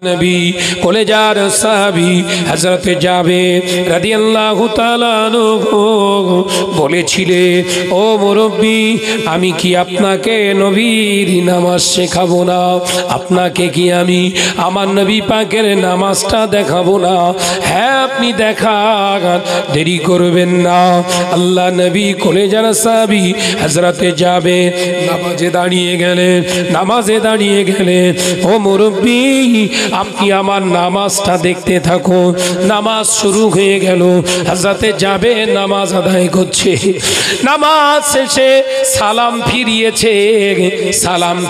নবী কলেজার সাহাবী হযরত জাবের রাদিয়াল্লাহু তাআলা আনহু বলেছিলেন, ও মুরব্বী, আমি কি আপনাকে নবীর নামাজ শেখাবো না? আপনাকে কি আমি আমার নবী পাকের নামাজটা দেখাবো না? হ্যাঁ, আপনি দেখান, দেরি করবেন না। আল্লাহ নবী কলেজার সাহাবী হযরত জাবের নামাজে দাঁড়িয়ে গেলেন। ও মুরব্বী, আপনি আমার নামাজটা দেখতে থাকুন। নামাজ শুরু হয়ে গেল। হযরতে জাবের নামাজ আদায় করছে। নামাজ শেষে সালাম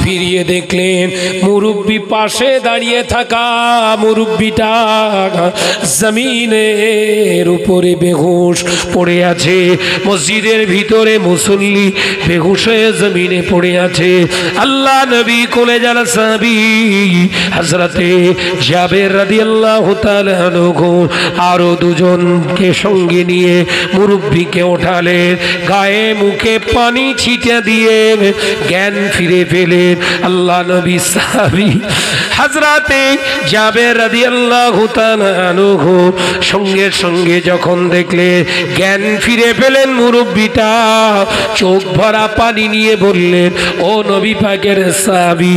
ফিরিয়ে দেখলেন মুরব্বী পাশে দাঁড়িয়ে থাকা মুরব্বীটা জমিনের উপরে বেহুশ পড়ে আছে। মসজিদের ভিতরে মুসল্লি বেহুশ হয়ে জমিনে পড়ে আছে। আল্লাহ নবী কলেজার সাহাবী হযরতে জাবের রাদিয়াল্লাহু তাআলা আনহু আরো দুজনকে সঙ্গে নিয়ে মুরব্বিকে ওঠালেন, গায়ে মুখে পানি ছিটিয়ে দিয়ে জ্ঞান ফিরে পেলেন। আল্লাহ নবী সাহাবী হযরতে জাবের রাদিয়াল্লাহু তাআলা আনহু সঙ্গে যখন দেখলেন জ্ঞান ফিরে পেলেন মুরব্বিটা, চোখ ভরা পানি নিয়ে বললেন, ও নবী পাকের সাহাবী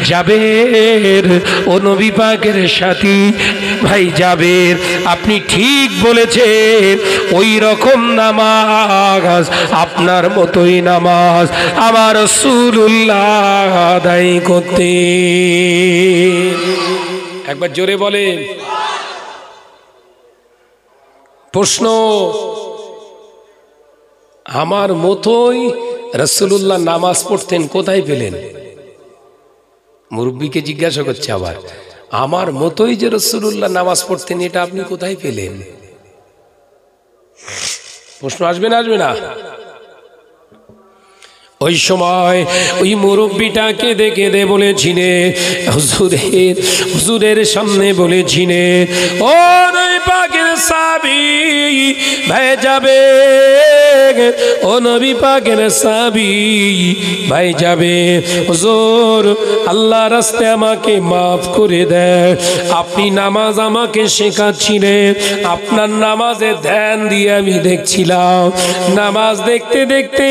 জাবের, ও নবী পাকের সাথী ভাই জাবের, আপনি ঠিক বলেছেন। ওই রকম নামাজ, আপনার মতোই নামাজ আমার রাসূলুল্লাহ আদায় করতে। একবার জোরে বলেন। প্রশ্ন, আমার মতোই রাসূলুল্লাহ নামাজ পড়তেন, কোথায় পেলেন? মুরব্বিকে জিজ্ঞাসা করছে আবার, আমার মতোই যে রাসূলুল্লাহ নামাজ পড়তেন, এটা আপনি কোথায় পেলেন? প্রশ্ন আসবে না? ওই সময় ওই মুরব্বিটাকে দেখে বলেছিলেন, হুজুরের সামনে বলেছিলেন, ও নবী পাকের সাহাবী ভাই যাবে, ও নবী পাকের সাহাবী ভাই যাবে, হুজুর আল্লাহ রাস্তায় আমাকে মাফ করে দেন। আপনি নামাজ আমাকে শেখাচ্ছিলেন, আপনার নামাজে ধ্যান দিয়ে আমি দেখছিলাম। নামাজ দেখতে দেখতে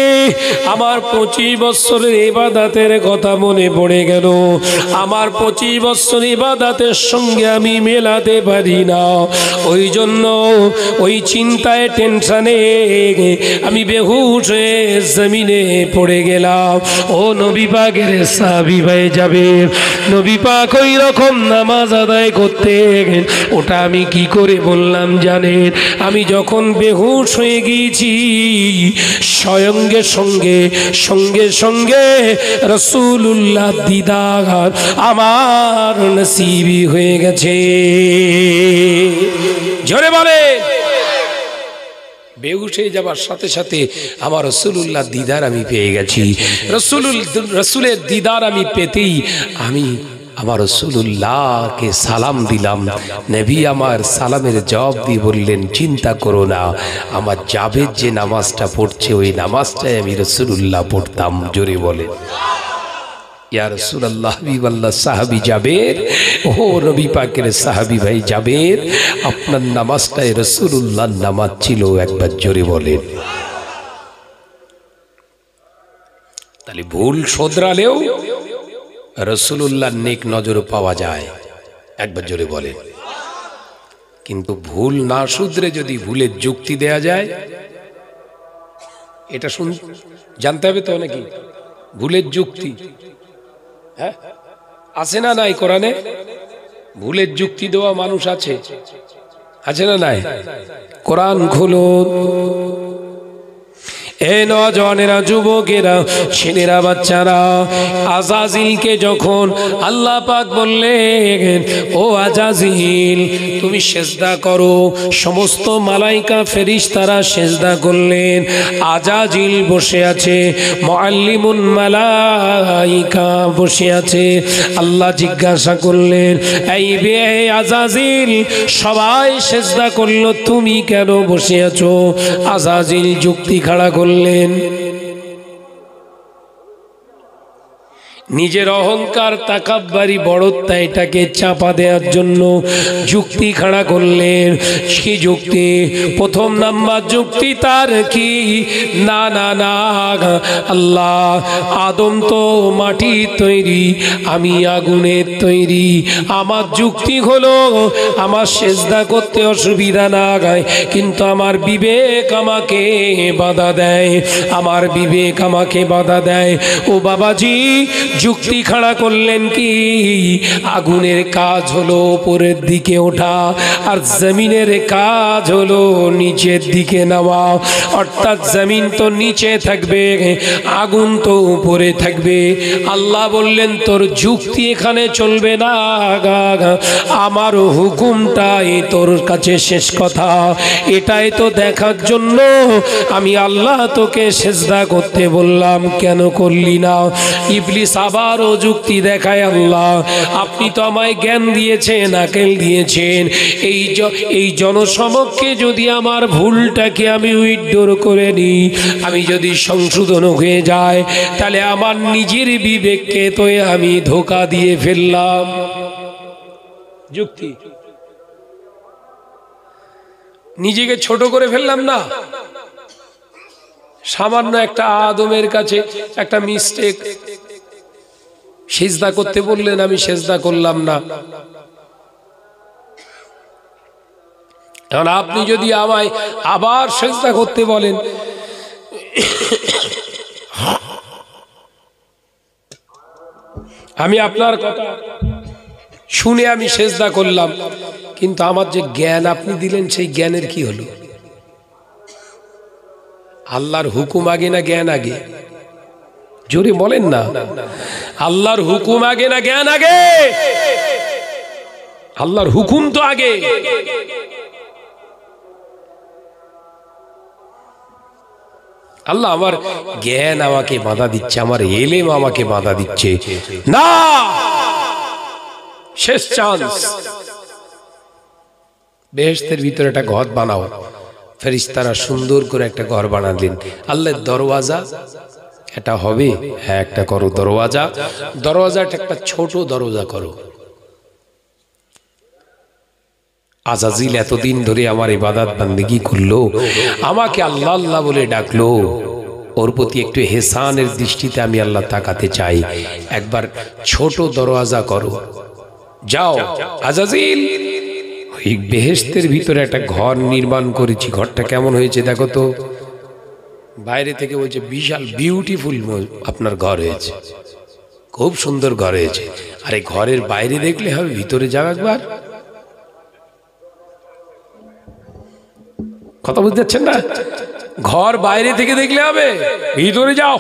আমার 25 বছরের ইবাদতের কথা মনে পড়ে গেল। আমার 25 বছর ইবাদতের সঙ্গে আমি মেলাতে পারি না। ওই জন্য ওই চিন্তায় টেনশনে আমি বেহুশ হয়ে জমিনে পড়ে গেলাম। ও নবী পাকের সাহাবী ভাই যাবে, নবী পাক ওই রকম নামাজ আদায় করতে, ওটা আমি কি করে বললাম জানেন? আমি যখন বেহুশ হয়ে গিয়েছি, সঙ্গে সঙ্গে রাসূলুল্লাহ দিদার আমার নসিবি হয়ে গেছে। জোরে বলে। বেহুশ হয়ে যাবার সাথে সাথে আমার রাসূলুল্লাহ দিদার আমি পেয়ে গেছি। রাসূলের দিদার আমি পেতেই আমি আমার রাসূলুল্লাহকে সালাম দিলাম। নবী আমার সালামের জবাব দিয়ে বললেন, চিন্তা করো না, আমার জাবের যে নামাজটা পড়ছে ওই নামাজটাই আমি রাসূলুল্লাহ পড়তাম। জোরে বলে ইয়া রাসূলুল্লাহ, হাবিবাল্লাহ সাহাবী জাবের, ও নবী পাকের সাহাবী ভাই জাবের, আপনার নামাজটাই রাসূলুল্লাহর নামাজ ছিল। একবার জোরে বলেন। তাহলে ভুল শোধরালেও রাসূলুল্লাহর নেক নজর পাওয়া যায়। একবার জোরে বলেন। কিন্তু ভুল না শুধরে যদি ভুলের যুক্তি দেয়া যায়, এটা জানতে হবে তো নাকি? ভুলের যুক্তি হ্যাঁ আছে না নাই? কোরআনে ভুলের যুক্তি দেওয়া মানুষ আছে না নাই? কোরআন খুলুন। এ নওজওয়ানেরা, যুবকেরা, ছেলেরা, বাচ্চারা, আজাজিলকে যখন আল্লাহ পাক বললেন, ও আজাজিল তুমি সেজদা করো, সমস্ত মালাইকা ফেরেশতারা সেজদা করলেন। আজাজিল বসে আছে, মুআল্লিমুল মালাইকা বসে আছে। আল্লাহ জিজ্ঞাসা করলেন, এই আজাজিল সবাই সেজদা করলো, তুমি কেন বসে আছো? আজাজিল যুক্তি খাড়া করলেন, নিজের অহংকার তাকাব্বারি বড়ত্ব এটাকে চাপা দেওয়ার জন্য যুক্তি খাড়া করলেন। কি যুক্তি? প্রথম নাম্বার যুক্তি তার কি, না না না আল্লাহ, আদম তো মাটির তৈরি, আমি আগুনের তৈরি। আমার যুক্তি হলো আমার সেজদা করতে অসুবিধা না গায়, কিন্তু আমার বিবেক আমাকে বাধা দেয়, আমার বিবেক আমাকে বাধা দেয়। ও বাবাজি, যুক্তি খাড়া করলেন কি, আগুনের কাজ হলো উপরের দিকে ওঠা, আর জমিনের কাজ হলো নিচের দিকে নামা। অর্থাৎ জমিন তো নিচে থাকবে, আগুন তো উপরে থাকবে। আল্লাহ বললেন তোর যুক্তি এখানে চলবে না, আমার হুকুমটাই তোর কাছে শেষ কথা। এটাই তো দেখার জন্য আমি আল্লাহ তোকে সেজদা করতে বললাম, কেন করলি না? ইবলিস আবারও যুক্তি দেখায়, আল্লাহ আপনি তো আমায় জ্ঞান দিয়েছেন, আকেল দিয়েছেন, এই জনসমক্ষে যদি আমার ভুলটাকে আমি উইথড্র করে নিই, আমি যদি সংশোধন হয়ে যায়, তাহলে আমার নিজের বিবেককে তো আমি ধোঁকা দিয়ে ফেললাম। যুক্তি, নিজেকে ছোট করে ফেললাম না? সামান্য একটা আদমের কাছে একটা মিস্টেক, সেজদা করতে বললেন, আমি সেজদা করলাম না। এখন আপনি যদি আমায় আবার সেজদা করতে বলেন, আমি আপনার কথা শুনে আমি সেজদা করলাম, কিন্তু আমার যে জ্ঞান আপনি দিলেন, সেই জ্ঞানের কি হলো? আল্লাহর হুকুম আগে না জ্ঞান আগে? জোরে বলেন না, আল্লাহর হুকুম আগে না জ্ঞান আগে? আল্লাহর হুকুম তো আগে। আল্লাহ আমার জ্ঞান আমাকে বাধা দিচ্ছে, আমার এলেম আমাকে বাধা দিচ্ছে না। শেষ চান্স, বেহেশতের ভিতরে একটা ঘর বানাও। ফেরেশতারা সুন্দর করে একটা ঘর বানালেন। আল্লাহর দরওয়াজা এটা হবে, হ্যাঁ একটা করো দরওয়াজা, দরওয়াজাটা একটা ছোট দরজা করো। আজাজিল এতদিন ধরে আমার ইবাদত বান্দেগি করলো, আমাকে আল্লাহ আল্লাহ বলে ডাকলো, ওর প্রতি একটু হেসানের দৃষ্টিতে আমি আল্লাহ তাকাতে চাই, একবার ছোট দরওয়াজা করো। যাও আজাজিল, ওই বেহেশতের ভিতরে একটা ঘর নির্মাণ করেছি, ঘরটা কেমন হয়েছে দেখো তো। বাইরে থেকে বলছে বিশাল বিউটিফুল আপনার ঘর হয়েছে, খুব সুন্দর ঘর হয়েছে। আর এই ঘরের বাইরে দেখলে হবে, ভিতরে যাও একবার। কথা বুঝতে পারছেন না? ঘর বাইরে থেকে দেখলে হবে, ভিতরে যাও।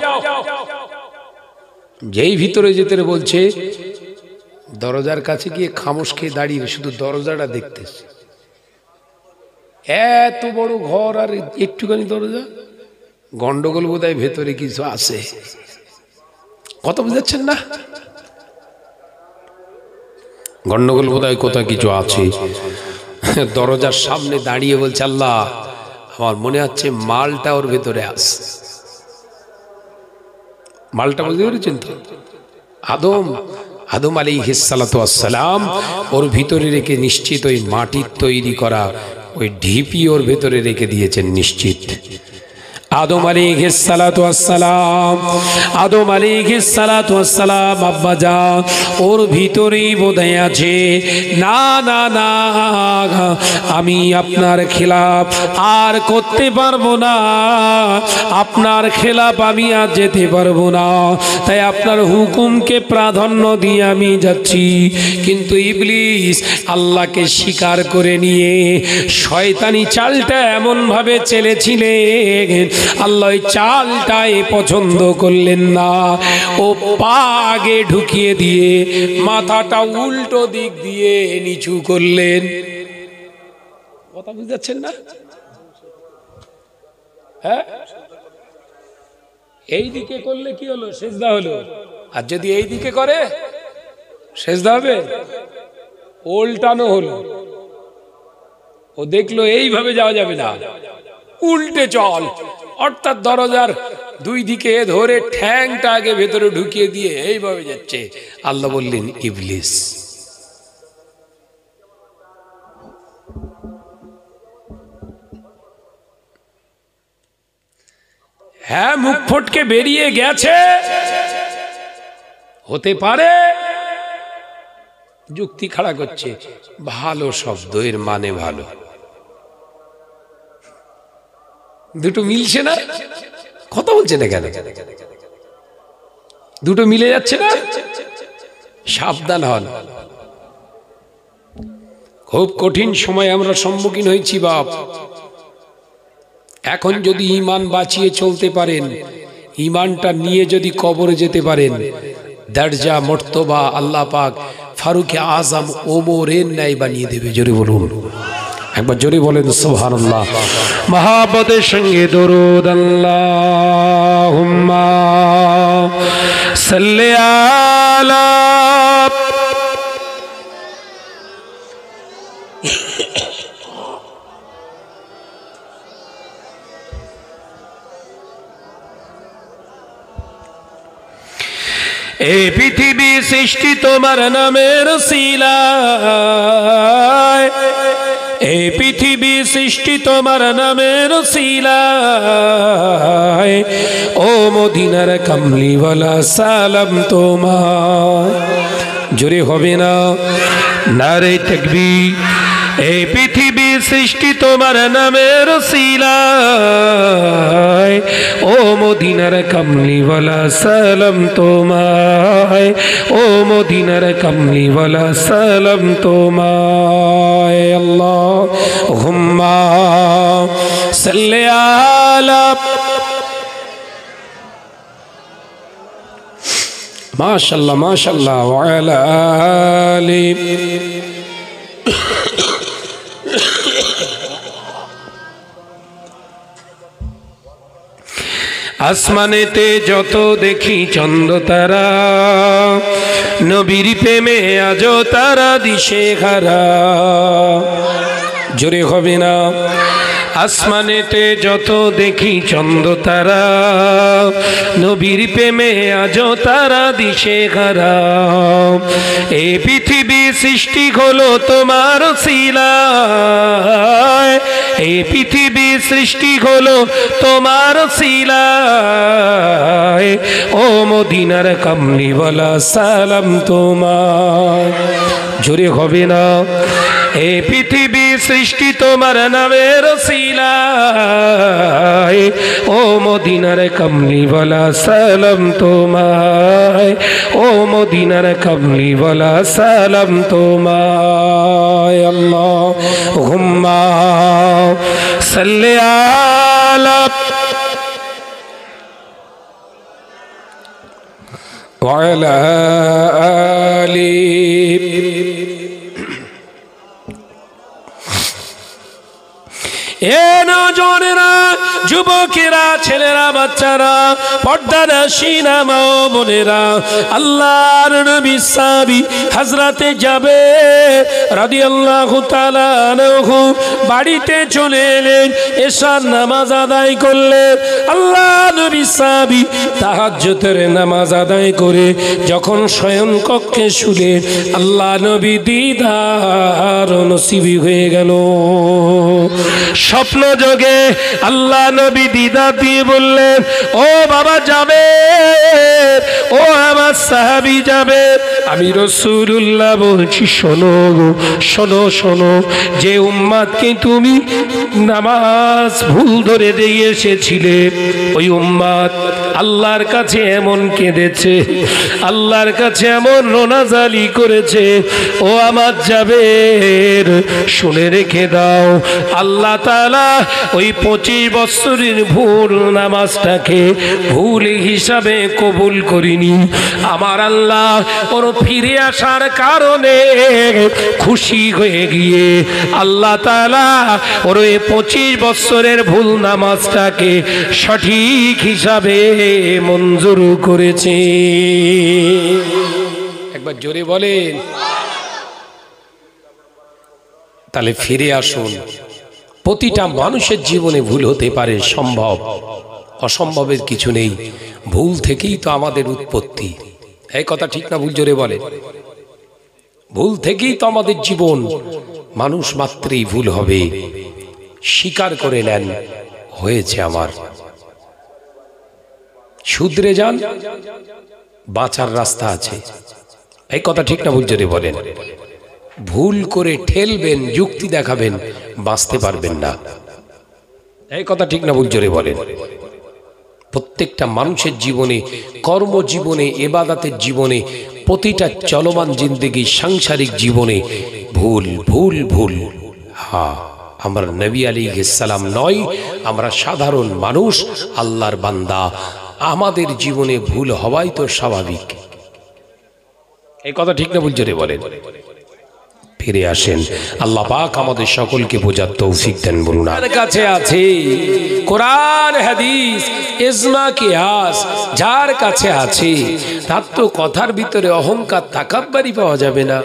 যেই ভিতরে যেতে বলছে, দরজার কাছে গিয়ে খামোশ খেয়ে দাঁড়িয়ে শুধু দরজাটা দেখতেছে। এত বড় ঘর আর একটুখানি দরজা, গন্ডগোল বোধহয় ভেতরে কিছু আছে। কথা বুঝাচ্ছেন না? গন্ডগোল বোধহয় কোথাও কিছু আছে। দরজার সামনে দাঁড়িয়ে বলছে, আল্লাহ আমার মনে হচ্ছে মালটা ওর ভেতরে আছে। মালটা বুঝতে পেরেছেন তো? আদম আলাইহিস সালাতু ওয়াস সালাম ওর ভিতরে রেখে নিশ্চিত ওই মাটির তৈরি করা ওই ঢিপি ওর ভেতরে রেখে দিয়েছেন নিশ্চিত। আদম আলাইহিস সালাতু ওয়াস সালাম, আদম আলাইহিস সালাতু ওয়াস সালাম আব্বা জান ওর ভিতরেই বোধহয় আছে, না না না আমি আপনার খেলাফ আর করতে পারবো না, আপনার খেলাফ আমি আর যেতে পারবো না, তাই আপনার হুকুমকে প্রাধান্য দিয়ে আমি যাচ্ছি। কিন্তু ইবলিস আল্লাহকে স্বীকার করে নিয়ে শয়তানি চালটা এমন ভাবে চেলেছিলেন, আল্লাহ চালটাই পছন্দ করলেন না। ও পা আগে ঢুকিয়ে দিয়ে মাথাটা উল্টো দিক দিয়ে নিচু করলেন। কথা বুঝাচ্ছেন না? হ্যাঁ, এই দিকে করলে কি হলো? সেজদা হলো। আর যদি এই দিকে করে সেজদা হবে? উল্টানো হলো। ও দেখলো এইভাবে যাওয়া যাবে না, উল্টে চল। অর্থাৎ দরজার দুই দিকে ধরে ঠ্যাংটা আগে ভেতরে ঢুকিয়ে দিয়ে এইভাবে যাচ্ছে। আল্লাহ বললেন ইবলিস। হ্যাঁ, মুখ ফটকে বেরিয়ে গেছে, হতে পারে। যুক্তি খাড়া করছে, ভালো শব্দ, এর মানে ভালো। দুটো মিলছে না, কথা বলছে না কেন? দুটো মিলে যাচ্ছে না, সাবধান হন। খুব কঠিন সময় আমরা সম্মুখীন হয়েছি বাপ। এখন যদি ঈমান বাঁচিয়ে চলতে পারেন, ঈমানটা নিয়ে যদি কবরে যেতে পারেন, দরজা মর্তবা আল্লাহ পাক ফারুক আজম ওমরের ন্যায় বানিয়ে দেবে। জোরে বলুন, একবার জোরে বলেন সুবহানাল্লাহ। মহাব্বতের সঙ্গে দরুদ আল্লাহুম্মা সাল্লি আলা এই পৃথিবী সৃষ্টি তোমার নামের উসিলায়, এই পৃথিবী সৃষ্টি তোমার নামের উসিলায়। ও মদিনার কামলিওয়ালা সালাম তোমার। জোরে হবে না নারে তাকবীর। এই পৃথিবী সৃষ্টি তোমার নামের উসিলায়। ও মদিনার কামলিওয়ালা সালাম তোমায়। ও মদিনার কামলিওয়ালা সালাম তোমায়। আল্লাহুম্মা সাল্লি আলা মাশাআল্লাহ মাশাআল্লাহ ওয়া আলা আলি। আসমানেতে যত দেখি চন্দ্র তারা, নবীর প্রেমে আজ তারা দিশে হারা। জোরে হবে না। আসমানেতে যত দেখি চন্দ্র তারা, নবীর প্রেমে আজ তারা দিশে হারা। এই পৃথিবী সৃষ্টি হলো তোমার উসিলায়। এই পৃথিবী সৃষ্টি হলো তোমার উসিলায়। ও মদিনার কামলিওয়ালা সালাম তোমার। জোরে হবে না। এই পৃথিবী সৃষ্টি তোমার নামের উসিলায়। ও মদিনার কামলিওয়ালা সালাম তোমায়। ও মদিনার কামলিওয়ালা সালাম তোমায়। আল্লাহুম্মা সাল্লি আলা ওয়া আলা আলি। এ নওজোয়ানেরা, যুবকেরা, ছেলেরা, বাচ্চারা, পর্দানশীনা মা ও বোনেরা, আল্লাহর নবী সাহাবী হযরতে জাবের রাদিয়াল্লাহু তাআলা আনহু বাড়িতে চলে এলেন, এশার নামাজ আদায় করলেন। আল্লাহ নবী সাহাবী তাহাজ্জুদের নামাজ আদায় করে যখন শয়ন কক্ষে শুলেন, আল্লাহ নবী দিদার নসিবী হয়ে গেল। স্বপ্ন যোগে আল্লাহ নবী দিদার দিয়ে বললেন, ও বাবা জাবের, ও আমার সাহাবী জাবের, আমি রাসূলুল্লাহ বলছি, শোনো শোনো শোনো, যে উম্মাদকে তুমি নামাজ ভুল ধরে দিয়ে এসেছিলে, ওই উম্মাদ আল্লাহর কাছে এমন কেঁদেছে, আল্লাহর কাছে এমন রোনাজালি করেছে। ও আমার জাবের, শুনে রেখে দাও, আল্লাহ তাআলা ওই 25 বছরের ভুল নামাজটাকে ভুল হিসাবে কবুল করিনি। আমার আল্লাহ ওর ফিরে আসার কারণে খুশি হয়ে গিয়ে আল্লাহ তাআলা ওর ওই 25 বছরের ভুল নামাজটাকে সঠিক হিসাবে মঞ্জুর করেছে। একবার জোরে বলেন। তাহলে ফিরে আসুন। প্রতিটা মানুষের জীবনে ভুল হতে পারে, সম্ভব। অসম্ভবের কিছু নেই, ভুল থেকেই তো আমাদের উৎপত্তি। এই কথা ঠিক না ভুল? জোরে বলেন। ভুল থেকেই তো আমাদের জীবন। মানুষ মাত্রই ভুল হবে, স্বীকার করে নেন হয়েছে আমার, শুধরে যান, বাঁচার রাস্তা আছে। এই কথা ঠিক না ভুল? জোরে বলেন। ভুল করে ঠেলবেন, যুক্তি দেখাবেন, বাঁচতে পারবেন না। এই কথা ঠিক না ভুল? জোরে বলেন। প্রত্যেকটা মানুষের জীবনে, কর্মজীবনে, ইবাদতের জীবনে, প্রতিটা চলমান জিন্দেগি, সাংসারিক জীবনে ভুল ভুল ভুল। হ্যাঁ, আমরা নবী আলাইহিস সালাম নয়, আমরা সাধারণ মানুষ, আল্লাহর বান্দা। আমাদের জীবনে ভুল হওয়াই তো স্বাভাবিক। এই কথা ঠিক না ভুল? জোরে বলেন। ফিরে আসেন, আল্লাহ পাক আমাদের সকলকে বোঝার তৌফিক দেন। বলুন, আমার কাছে আছে কোরআন, হাদিস, ইজমা, কিয়াস, যার কাছে আছে তার তো কথার ভিতরে অহংকার, তাকাব্বুরি পাওয়া যাবে না।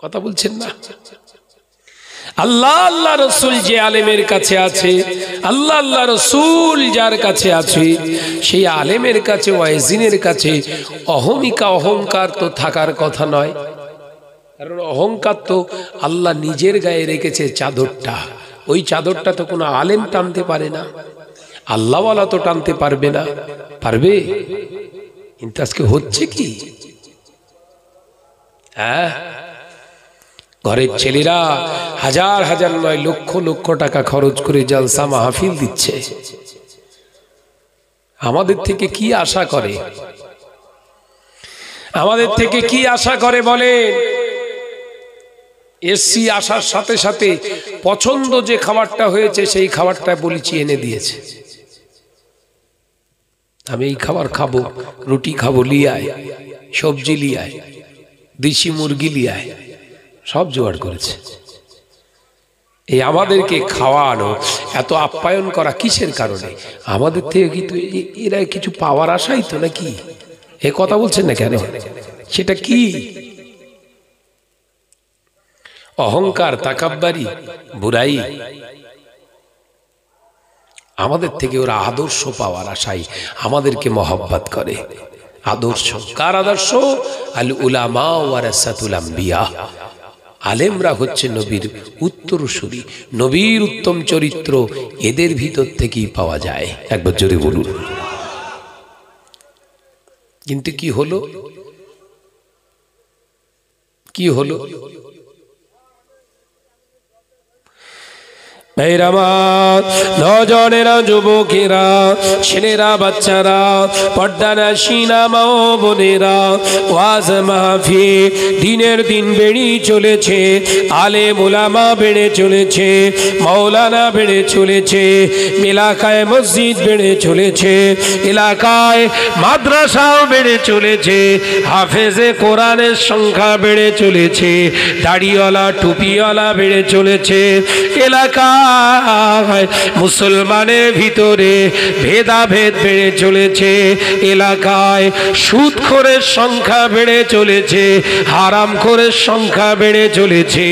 কথা বলছেন না? আল্লাহ আল্লাহ রসুল যে আলেমের কাছে আছে, আল্লাহ আল্লাহ রসুল যার কাছে আছে, সেই আলেমের কাছে, ওয়াইজিনের কাছে অহমিকা, অহংকার তো থাকার কথা নয়। কারণ অহংকার তো আল্লাহ নিজের গায়ে রেখেছে চাদরটা, ওই চাদরটা তো কোনো আলেম টানতে পারে না, আল্লাহওয়ালা তো টানতে পারবে না। পারবে? কিন্তু আজকে হচ্ছে কি, হ্যাঁ, ঘরের ছেলেরা হাজার হাজার নয়, লক্ষ লক্ষ টাকা খরচ করে জলসা মাহফিল দিচ্ছে। আমাদের থেকে কি আশা করে? আমাদের থেকে কি আশা করে বলেন? এসি আসার সাথে সাথে পছন্দ যে খাবারটা হয়েছে সেই খাবারটা বলেছি এনে দিয়েছে, আমি এই খাবার খাবো, রুটি খাবো, লিয়ায় সবজি, লিয়ায় দেশি মুরগি, লিয়ায় সব জোগাড় করেছে। এই আমাদেরকে খাওয়ানো, এত আপ্যায়ন করা কিসের কারণে? আমাদের থেকে কিন্তু এরা কিছু পাওয়ার আশাই তো নাকি? এ কথা বলছেন না কেন? সেটা কি? অহংকার, তাকাব্বুরি, বুরাই। আমাদের থেকে ওরা আদর্শ পাওয়ার আশায় আমাদেরকে মহব্বত করে। আদর্শ কার আদর্শ? আল উলামা ওয়ারাসাতুল আম্বিয়া। আলেমরা হচ্ছে নবীর উত্তরসূরি, নবীর উত্তম চরিত্র এদের ভিতর থেকেই পাওয়া যায়। একবার জোরে বলুন। কিন্তু কি হলো? কি হলো? নজনেরা, যুবকেরা, ছেলেরা, বাচ্চারা, পর্দানাশীনা মা ও বোনেরা, ওয়াজ মাহফিল দিনের দিন বেড়ে চলেছে, আলেম ওলামা বেড়ে চলেছে, মাওলানা বেড়ে চলেছে, এলাকায় মসজিদ বেড়ে চলেছে, এলাকায় মাদ্রাসাও বেড়ে চলেছে, হাফেজে কোরআনের সংখ্যা বেড়ে চলেছে, দাড়িওয়ালা টুপিওয়ালা বেড়ে চলেছে, এলাকা মুসলমানের ভিতরে ভেদাভেদ বেড়ে চলেছে, এলাকায় সুদখোরের সংখ্যা বেড়ে চলেছে, হারামখোরের সংখ্যা বেড়ে চলেছে,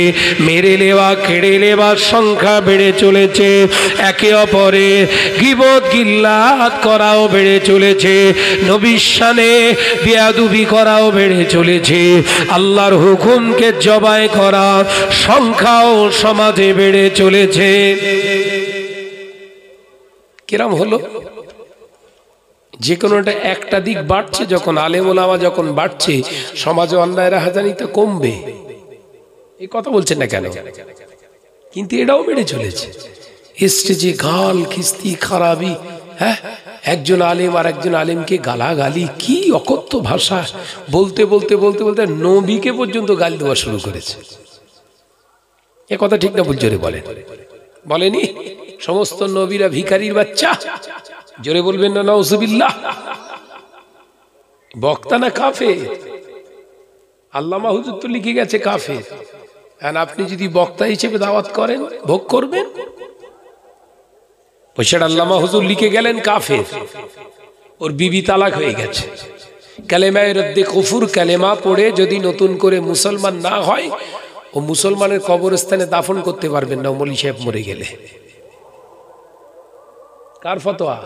মেরে নেওয়া, কেড়ে নেওয়ার সংখ্যা বেড়ে চলেছে, একে অপরে গীবত গিল্লাত করাও বেড়ে চলেছে, নবীর শানে বেয়াদবি করাও বেড়ে চলেছে, আল্লাহর হুকুমকে জবাই করা সংখ্যাও সমাজে বেড়ে চলেছে। কিরম হলো? যে কোনো একটা দিক বাড়ছে, যখন আলেম ওলামা যখন বাড়ছে, সমাজে অন্যায় রাহাজানিটা কমবে। এই কথা বলছেন না কেন? কিন্তু এটাও বেড়ে চলেছে। স্টেজে গাল, খিস্তি, খারাপি, হ্যাঁ, একজন আলেম আর একজন আলেমকে গালাগালি, কি অকথ্য ভাষা, বলতে বলতে বলতে বলতে নবীকে পর্যন্ত গালি দেওয়া শুরু করেছে। এ কথা ঠিক না ভুল? জোরে বলেন। বলেনি সমস্ত নবীরা ভিখারির বাচ্চা? জোরে বলবেন না নাউজুবিল্লাহ। বক্তা না কাফের? আল্লামা হুজুর তো লিখে গেছে কাফের। আর আপনি যদি বক্তা হিসেবে দাওয়াত করেন, ভোগ করবেন। সেটা আল্লামা হুজুর লিখে গেলেন কাফের, ওর বিবি তালাক হয়ে গেছে। কালেমায়ে রদ্দে কুফর কালেমা পড়ে যদি নতুন করে মুসলমান না হয়, ও মুসলমানের কবরস্থানে দাফন করতে পারবেন না, মৌলী সাহেব মরে গেলে। কার ফতোয়া?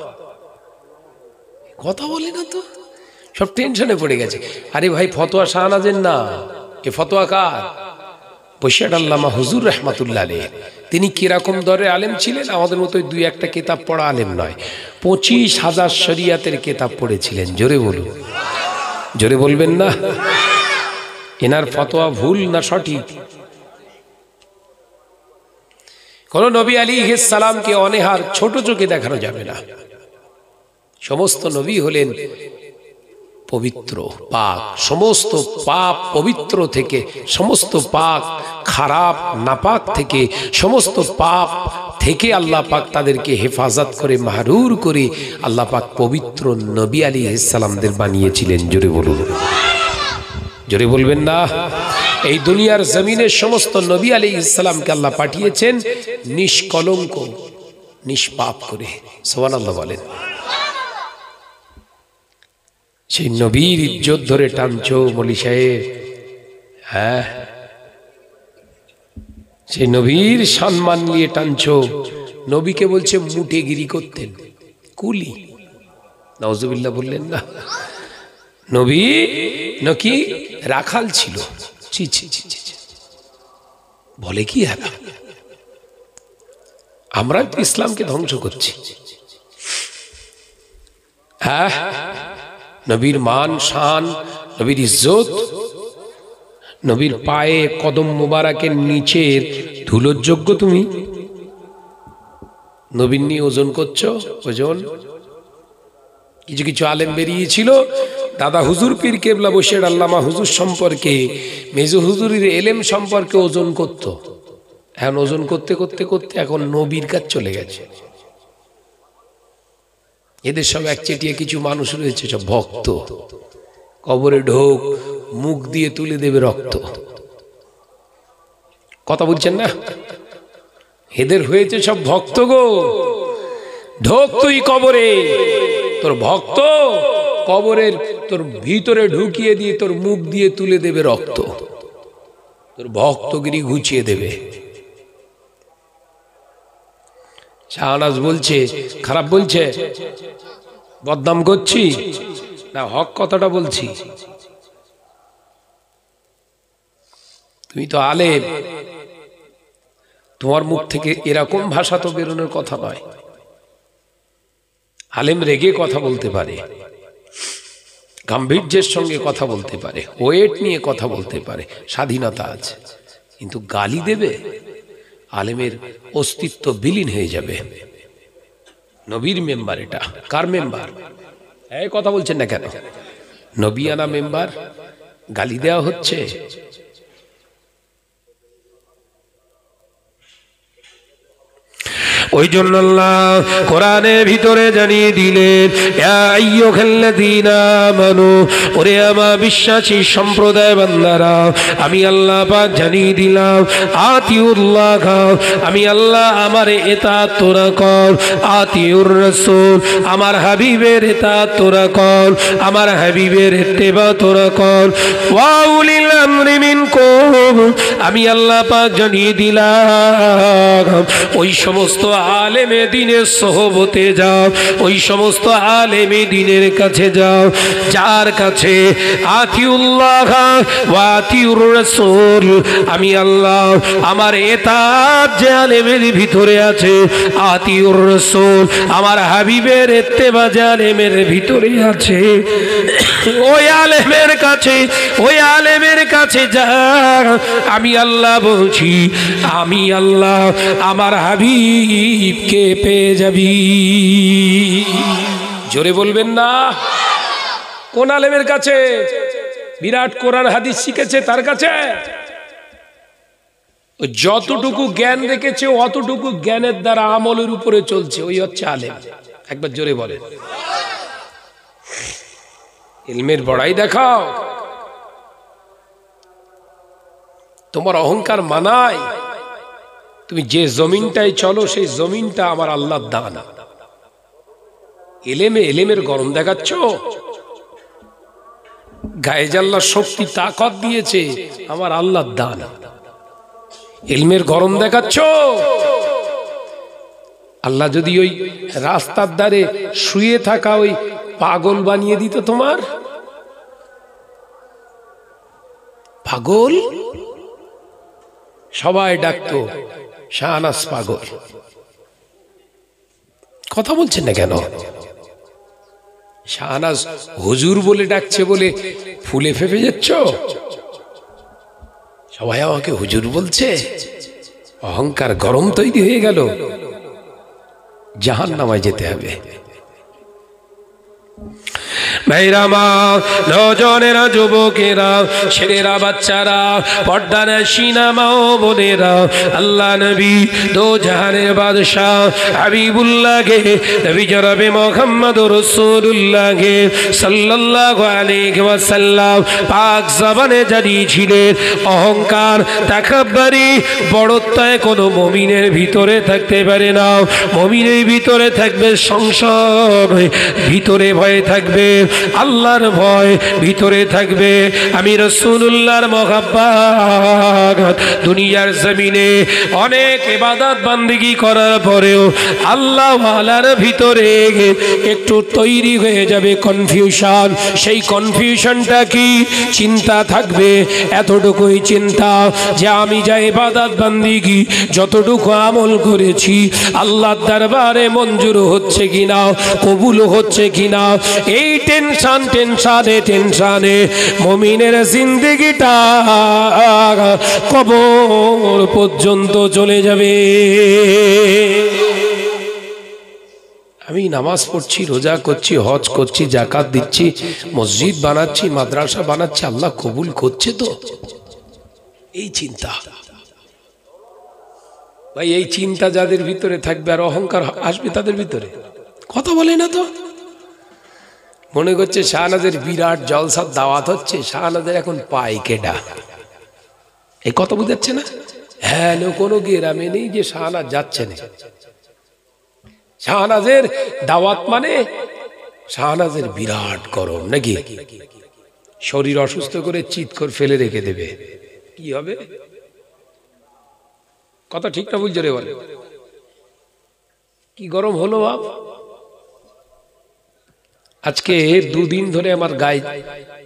কথা বলে না তো, সব টেনশনে পড়ে গেছে। আরে ভাই ফতোয়া শাহনাজের না, এ ফতোয়া কার? বৈশাখ আল্লামা হুজুর রহমাতুল্লাহ আলাইহি। তিনি কিরকম দরে আলেম ছিলেন? আমাদের মতো দুই একটা কিতাব পড়া আলেম নয়, 25,000 শরিয়াতের কিতাব পড়েছিলেন। জোরে বলুন, জোরে বলবেন না? এনার ফতোয়া ভুল না সঠিক? কোন নবী আলাইহিস সালামকে অনেহার ছোট চোখে দেখানো যাবে না। সমস্ত নবী হলেন পবিত্র, পাক, সমস্ত পাপ পবিত্র থেকে, সমস্ত পাক খারাপ নাপাক থেকে, সমস্ত পাপ থেকে আল্লাহ পাক তাদেরকে হেফাজত করে মাহরুর করে আল্লাহ পাক পবিত্র নবী আলাইহিস সালামদের বানিয়েছিলেন। জোরে বলুন, জোরে বলবেন না? এই দুনিয়ার জমিনের সমস্ত নবী আলাইহিস সালামকে আল্লাহ পাঠিয়েছেন নিষ্কলঙ্ক নিষ্পাপ করে। সুবহানাল্লাহ বলেন। সেই নবীর ইজ্জত ধরে টানছো মলি সাহেব, হ্যাঁ, সেই নবীর সম্মান নিয়ে টানছো। নবীকে বলছে মুটেগিরি করতেন, কুলি। নাউজুবিল্লাহ বললেন না? নবী নাকি রাখাল ছিল। ছি ছি ছি ছি, বলে কি? আর আমরা তো ইসলামকে ধ্বংস করছি। হ্যাঁ, নবীর মান শান, নবীর ইজ্জত, নবীর পায়ে কদম মুবারকের নিচের ধুলোর যোগ্য তুমি নবীর নিয়ে ওজন করছো। ওজন কিছু কিছু আলেম বেরিয়েছিল দাদা হুজুর পীর কেবলা বৈশাখ আল্লামা হুজুর সম্পর্কে, মেজো হুজুরের এলেম সম্পর্কে ওজন করত। এখন ওজন করতে করতে করতে এখন নবীর কাছে চলে গেছে। এদের সব একচেটিয়া কিছু মানুষ রয়েছে, সব ভক্ত, কবরে ঢোক, মুখ দিয়ে তুলে দেবে রক্ত। কথা বলছেন না? এদের হয়েছে সব ভক্ত গো। ঢোক তুই কবরে, তোর ভক্ত কবরের তোর ভিতরে ঢুকিয়ে দিয়ে তোর মুখ দিয়ে তুলে দেবে রক্ত, তোর ভক্তগিরি ঘুচিয়ে দেবে। শাহনাজ বলছে খারাপ বলছে, বদনাম করছি না, হক কথাটা বলছি। তুমি তো আলেম, তোমার মুখ থেকে এরকম ভাষা তো বেরোনোর কথা নয়। আলেম রেগে কথা বলতে পারে, গাম্ভীর্যের সঙ্গে কথা বলতে পারে, ওয়েট নিয়ে কথা বলতে পারে, স্বাধীনতা আছে, কিন্তু গালি দেবে, আলেমের অস্তিত্ব বিলীন হয়ে যাবে। নবীর মেম্বার এটা। কার মেম্বার? এই কথা বলছেন না কেন? নবিয়ানা মেম্বার, গালি দেওয়া হচ্ছে। ওই জন্য আল্লাহ কোরআনের ভিতরে জানিয়ে দিলেন, ইয়া আইয়ুহাল্লাযীনা আমানু, ওরে আমার বিশ্বাসী সম্প্রদায় বান্দারা, আমি আল্লাহ পাক জানিয়ে দিলাম, আতিউল্লাহ, আমি আল্লাহ আমার ইতাআত তোরা কর, আতিউর রাসূল, আমার হাবিবের ইতাআত তোরা কর, আমার হাবিবের ইত্তেবা তোরা কর, ওয়া উলিল আমরি মিনকুম, আমি আল্লাহ পাক জানিয়ে দিলাম, ওই সমস্ত আলেমে দিনের সোহবতে যাও, ওই সমস্ত আলেমে দিনের কাছে যাও যার কাছে আতিউল্লাহ ওয়া আতিউর রাসূল, আমি আল্লাহ আমার ইতাআত যে আলেমের ভিতরে আছে, আতিউর রাসূল, আমার হাবিবের ইত্তেবা যে আলেমের ভিতরে আছে, ওই আলেমের কাছে, ওই আলেমের কাছে যা, আমি আল্লাহ বলছি, আমি আল্লাহ আমার হাবিবকে পেয়ে যাবি। জোরে বলবেন না? কোন আলেমের কাছে? বিরাট কোরআন হাদিস শিখেছে তার কাছে। যতটুকু জ্ঞান রেখেছে অতটুকু জ্ঞানের দ্বারা আমলের উপরে চলছে, ওই হচ্ছে আলেম। একবার জোরে বলেন। ইলমের বড়াই দেখাও, তোমার অহংকার মানায়, তুমি যে জমিনটায় চলো সেই জমিনটা আমার আল্লাহর দান। এলেমে এলেমের গরম দেখাচ্ছ, গায়ে যে আল্লাহ শক্তি তাকত দিয়েছে আমার আল্লাহর দান, ইলমের গরম দেখাচ্ছ। আল্লাহ যদি ওই রাস্তার ধারে শুয়ে থাকা ওই পাগল বানিয়ে দিত, তোমার পাগল, সবাই ডাকতো শাহনাজ পাগল। কথা বলছেন না কেন? শাহনাজ হুজুর বলে ডাকছে বলে ফুলে ফেপে যাচ্ছ? সবাই আমাকে হুজুর বলছে, অহংকার গরম তৈরি হয়ে গেল, জাহান্নামায় যেতে হবে। ভাইরা মা, নজনেরা, যুবকেরা, ছেলেরা, বাচ্চারা, পর্দার সিনেমা ও বোনেরা, আল্লাহ নবী দো জাহানের বাদশাহ হাবিবুল্লাহকে, নবী জনাবে মুহাম্মদুর রাসূলুল্লাহকে সাল্লাল্লাহু আলাইহি ওয়াসাল্লাম পাক জবানে জানিয়েছিলেন, অহংকার, তাকাব্বুরি, বড়ত্বয় কোনো মুমিনের ভিতরে থাকতে পারে না। মুমিনের ভিতরে থাকবে সংশয়, ভিতরে ভয় থাকবে আল্লাহর ভয়, ভিতরে থাকবে আমি রাসূলুল্লাহর মহব্বত। দুনিয়ার জমিনে অনেক ইবাদত বান্দেগি করার পরেও আল্লাহ ওয়ালার ভিতরে একটু তৈরি হয়ে যাবে কনফিউশন। সেই কনফিউশনটা কি? চিন্তা থাকবে, এতটুকুই চিন্তা যে আমি যা ইবাদত বান্দেগি যতটুকু আমল করেছি আল্লাহর দরবারে মঞ্জুর হচ্ছে কিনা, কবুল হচ্ছে কিনা। এই টেনশনে মুমিনের জিন্দেগিটা কবর পর্যন্ত চলে যাবে। আমি নামাজ পড়ছি, রোজা করছি, হজ করছি, যাকাত দিচ্ছি, মসজিদ বানাচ্ছি, মাদ্রাসা বানাচ্ছি, আল্লাহ কবুল করছে তো? এই চিন্তা ভাই, এই চিন্তা যাদের ভিতরে থাকবে আর অহংকার আসবে তাদের ভিতরে, কথা বলে না তো। মনে করছে শাহনাজের বিরাট জলসার দাওয়াত হচ্ছে, শাহনাজের এখন পায় কেডা, এই কথা বুঝাচ্ছে না? হ্যাঁ, কোনো গ্রামে নেই যে শাহনাজ যাচ্ছে না। শাহনাজের দাওয়াত মানে শাহনাজের বিরাট গরম নাকি, শরীর অসুস্থ করে চিৎ করে ফেলে রেখে দেবে, কি হবে? কথা ঠিক না বুঝছো রে? বলে কি গরম হলো বাপ? আজকে দুদিন ধরে আমার গায়ে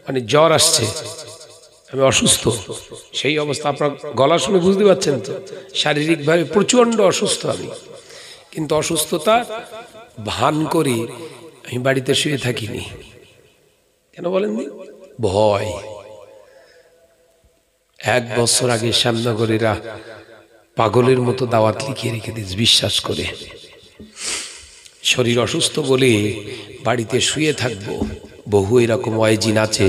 মানে জ্বর আসছে, আমি অসুস্থ। সেই অবস্থা আপনার গলা শুনে বুঝতে পারছেন তো, শারীরিকভাবে প্রচন্ড অসুস্থ আমি। কিন্তু অসুস্থতা ভান করে আমি বাড়িতে শুয়ে থাকিনি। কেন বলেন? ভয়। 1 বছর আগে শ্যামনগরেরা পাগলের মতো দাওয়াত লিখিয়ে রেখে দিস বিশ্বাস করে। শরীর অসুস্থ বলে বাড়িতে শুয়ে থাকবো। বহু এরকম ওয়াইজিন আছে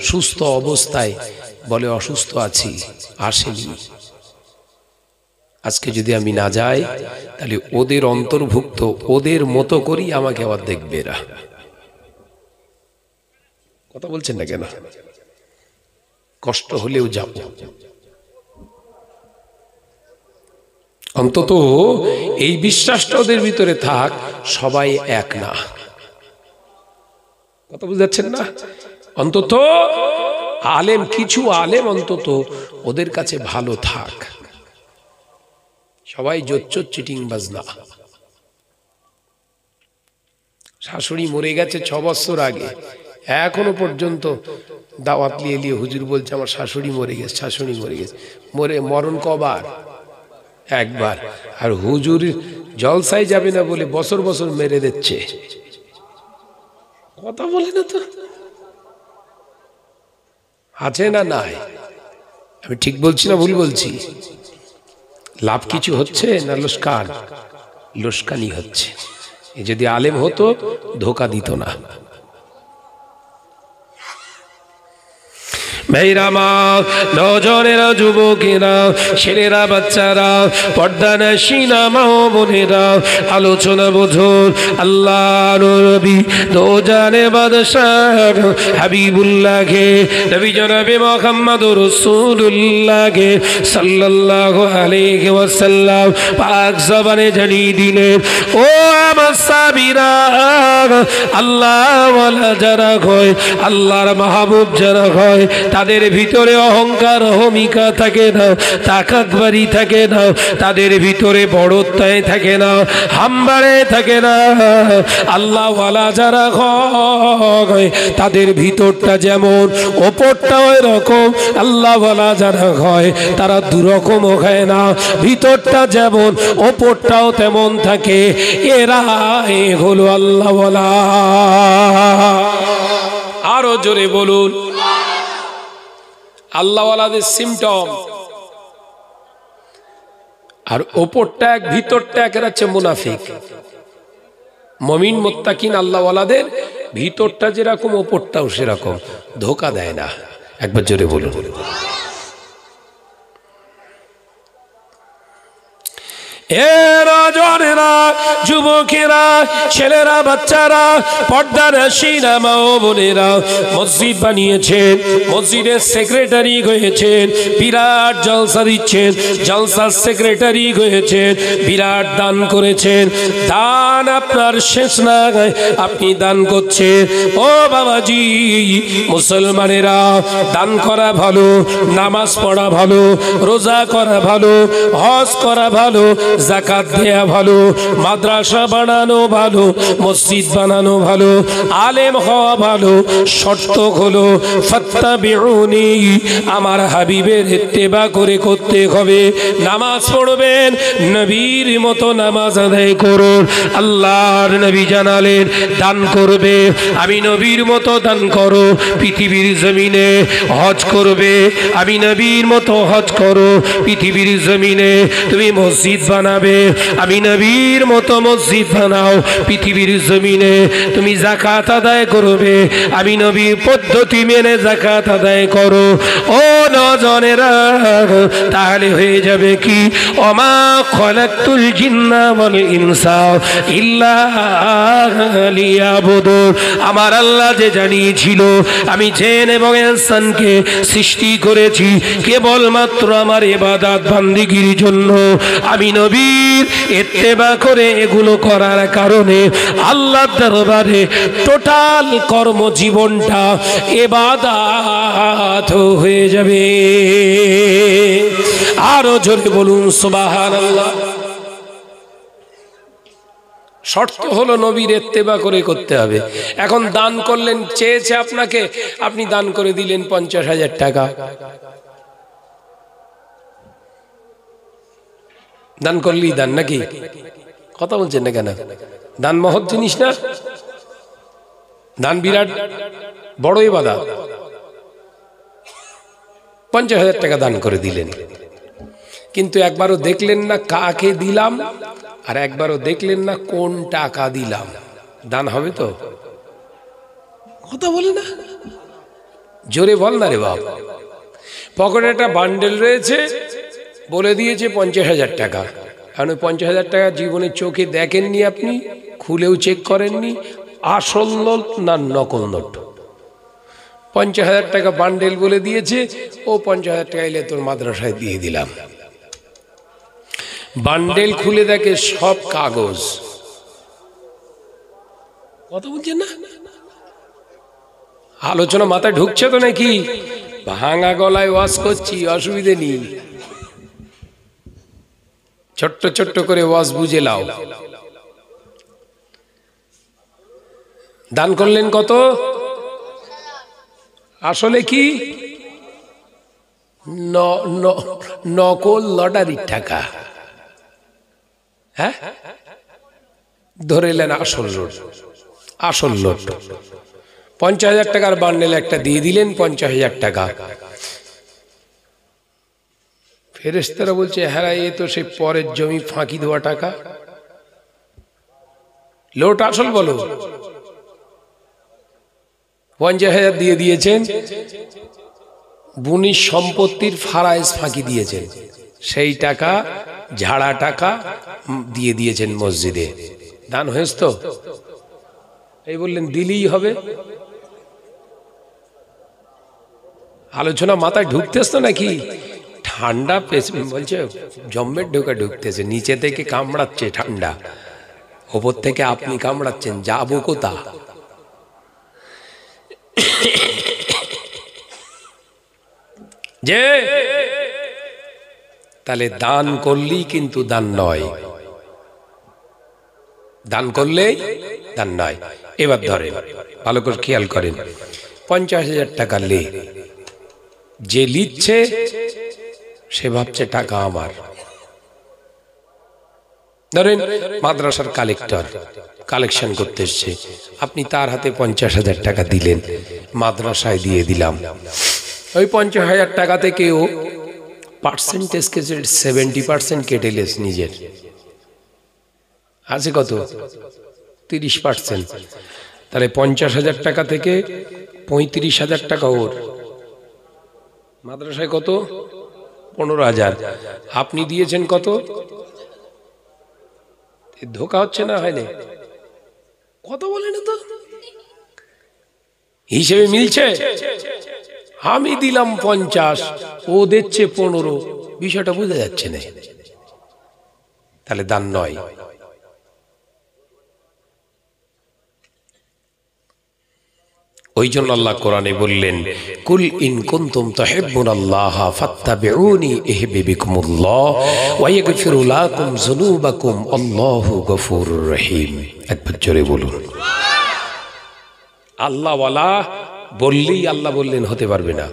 সুস্থ অবস্থায় বলে অসুস্থ আছি, আসেনি। আজকে যদি আমি না যাই তাহলে ওদের অন্তর্ভুক্ত, ওদের মতো করেই আমাকে আবার দেখবে এরা। কথা বলছেন না কেন? কষ্ট হলেও যাব, অন্তত এই বিশ্বাসটা ওদের ভিতরে থাক, সবাই এক না। কথা বুঝাচ্ছেন না? অন্তত আলেম, কিছু আলেম অন্তত ওদের কাছে ভালো থাক, সবাই জোচ্চোর চিটিংবাজ না। শাশুড়ি মরে গেছে 6 বছর আগে, এখনো পর্যন্ত দাওয়াত নিয়ে হুজুর বলছে আমার শাশুড়ি মরে গেছে, শাশুড়ি মরে গেছে। মরণ কবার? একবার। আর হুজুর জলসায় যাবে না বলে বছর বছর মেরে দিচ্ছে। কথা বলে না তো, আছে না নাই? আমি ঠিক বলছি না ভুল বলছি? লাভ কিছু হচ্ছে না লোসকান? লোসকানি হচ্ছে। যদি আলেম হতো ধোকা দিত না। মেয়েরা মা, নজনেরা, যুবকেরা, ছেলেরা, বাচ্চারা, পর্দানশীনা মা ও বোনেরা, আলোচনা বুঝুন। আল্লাহর নবী দো জাহানের বাদশাহ হাবিবুল্লাহকে, নবী জনাবে মুহাম্মদুর রাসূলুল্লাহকে সাল্লাল্লাহু আলাইহি ওয়াসাল্লাম পাক জবানে জানিয়ে দিলেন, ও আমার সাহাবীরা আল্লাহ ওয়ালা যারা হয়, আল্লাহর মাহবুব যারা হয়, তাদের ভিতরে অহংকার অহমিকা থাকে না, তাকাতবারি থাকে না, তাদের ভিতরে বড়ত্বায় থাকে না, হামবাড়ে থাকে না। আল্লাহ ওয়ালা যারা হয় তাদের ভিতরটা যেমন ওপরটাও এরকম, আল্লাহ ওয়ালা যারা হয় তারা দুরকমও খায় না, ভিতরটা যেমন ওপরটাও তেমন থাকে। এরা হলো আল্লাহ ওয়ালা। আরো জোরে বলুন, আল্লাহ ওয়ালাদের সিমটম। আর ওপরটা এক ভিতরটা এক, এরা হচ্ছে মুনাফিক। মুমিন মুত্তাকিন আল্লাহ ওয়ালাদের ভিতরটা যেরকম ওপরটাও সেরকম, ধোকা দেয় না। একবার জোরে বলুন। এরা জনেরা, যুবকেরা, ছেলেরা, বাচ্চারা, পর্দার রাশিরা, মা ও বোনেরা মসজিদ বানিয়েছেন, মসজিদের সেক্রেটারি হয়েছেন, বিরাট জলসা দিচ্ছেন, জলসার সেক্রেটারি হয়েছেন, বিরাট দান করেছেন। দান আপনার শেষ না, আপনি দান করছেন। ও বাবাজি, মুসলমানেরা, দান করা ভালো, নামাজ পড়া ভালো, রোজা করা ভালো, হজ করা ভালো, যাকাত দেয়া ভালো, মাদ্রাসা বানানো ভালো, মসজিদ বানানো ভালো, আলেম হওয়া ভালো। শর্ত হলো ফাত্তাবিউনি, আমার হাবিবের ইত্তেবা করে করতে হবে। নামাজ পড়বেন, নবীর মতো নামাজ আদায় করুন। আল্লাহর নবী জানালেন দান করবে, আমি নবীর মতো দান করো। পৃথিবীর জমিনে হজ করবে, আমি নবীর মতো হজ করো। পৃথিবীর জমিনে তুমি মসজিদ বানাবে, আমি নবীর মতো মসজিদ বানাও। পৃথিবীর জমিনে তুমি যাকাত আদায় করবে, আমি নবীর পদ্ধতি মেনে যাকাত আদায় করো। ও নজনেরা, তাহলে হয়ে যাবে কি, ওমা খলাকতুল জিন্না ওয়াল ইনসা ইল্লা লিয়াবুদুন। আমার আল্লাহ যে জানিয়েছিল আমি জিন এবং ইনসানকে সৃষ্টি করেছি কেবলমাত্র আমার ইবাদত বান্দিগির জন্য। আমি নবীর ইত্তেবা করে এগুলো করার কারণে আল্লাহর দরবারে টোটাল কর্মজীবনটা ইবাদত হয়ে যাবে। আরো জোরে বলুন সুবহানাল্লাহ। শর্ত হলো নবীর ইত্তেবা করে করতে হবে। এখন দান করলেন, চেয়েছে আপনাকে, আপনি দান করে দিলেন 50,000 টাকা। দান করলেই দান নাকি? কথা বলছেন না কেন? দান মহৎ জিনিস না? দান বিরাট বড় ইবাদত। 50,000 টাকা দান করে দিলেন, কিন্তু একবারও দেখলেন না কাকে দিলাম, আর একবারও দেখলেন না কোন টাকা দিলাম। দান হবে তো? কথা বলে না, জোরে বল না রে বাপ। পকেটে একটা বান্ডেল রয়েছে, বলে দিয়েছে 50,000 টাকা। কারণ 50,000 টাকা জীবনে চোখে দেখেননি, আপনি খুলেও চেক করেননি আসল নোট না নকল নোট। 50,000 টাকা বান্ডেল বলে দিয়েছে, ও 50,000 টাকা এলে তোর মাদ্রাসায় দিয়ে দিলাম। বান্ডেল খুলে দেখে সব কাগজ। কথা বলছেন না? আলোচনা মাথায় ঢুকছে তো নাকি? ভাঙা গলায় ওয়াজ করছি, অসুবিধে নেই, ছোট্ট ছোট্ট করে ওয়াজ বুঝে লাও। দান করলেন কত? আসলে কি নকল লটারির টাকা। হ্যাঁ, ধরে এলেন আসল নোট। আসল নোট 50,000 টাকার বান্ডেল একটা দিয়ে দিলেন, 50,000 টাকা। ফেরেশতারা বলছে, হ্যাঁ এ তো সে পরের জমি ফাঁকি দেওয়া টাকা। লোট আসল বলো? 50,000 দিয়ে দিয়েছেন, বুনির সম্পত্তির ফারাইজ ফাঁকি দিয়েছেন, সেই টাকা ঝাড়া টাকা দিয়ে দিয়েছেন মসজিদে। দান হয়েছে তো? এই বললেন দিলেই হবে। আলোচনা মাথায় ঢুকতেছ তো নাকি? ঠান্ডা বলছে জম্মের ঢোকা ঢুকতেছে, নিচে থেকে কামড়াচ্ছে ঠান্ডা। ওপর থেকে আপনি কামড়াচ্ছেন, যাবো কোথা? যে তাহলে দান করলেই কিন্তু দান নয়, দান করলে দান নয়। এবার ধরেন, ভালো করে খেয়াল করেন, 50,000 টাকা লে, যে লিচ্ছে সে ভাবছে টাকা আমার। ধরেন মাদ্রাসার কালেক্টর কালেকশন করতে এসছে, আপনি তার হাতে 50,000 টাকা দিলেন, মাদ্রাসায় দিয়ে দিলাম। ওই 50,000 টাকা থেকেও পার্সেন্টেজ 70% কেটে লেস নিজের, আছে কত? 30%। তাহলে 50,000 টাকা থেকে 35,000 টাকা ওর, মাদ্রাসায় কত? 15,000। আপনি দিয়েছেন কত? ধোকা হচ্ছে না, হয়নি? কত বলেন তো, হিসেবে মিলছে? আমি দিলাম 50, ও দিচ্ছে 15, বিষয়টা বোঝা যাচ্ছে না, তাহলে দান নয়। ওই জন্য আল্লাহ কোরআনে বললেন, কুল ইন কুনতুম তুহিব্বুনাল্লাহা ফাত্তাবিউনি ইউহিব্বুকুমুল্লাহ ওয়া ইয়াগফিরু লাকুম যুনুবাকুম আল্লাহু গফুরুর রহিম। একবার জোরে বলুন আল্লাহ ওয়ালা বললেই আল্লাহ বললেন হতে পারবে না।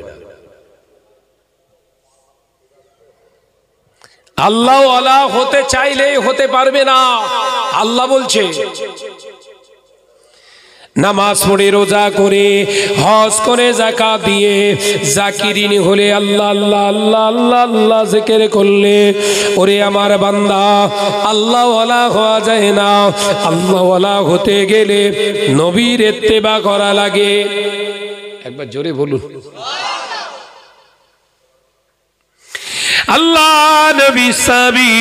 আল্লাহ ওয়ালা হতে চাইলে হতে পারবে না। আল্লাহ বলছে নামাজ পড়ে, রোজা করে, হজ করে, যাকাত দিয়ে, জাকিরিন হলে, আল্লাহ আল্লাহ আল্লাহ আল্লাহ আল্লাহ জিকির করলে, ওরে আমার বান্দা, আল্লাহ ওয়ালা হওয়া যায় না। আল্লাহ ওয়ালা হতে গেলে নবীর ইত্তেবা করা লাগে। একবার জোরে বলুন আল্লাহ। নবী সাহাবী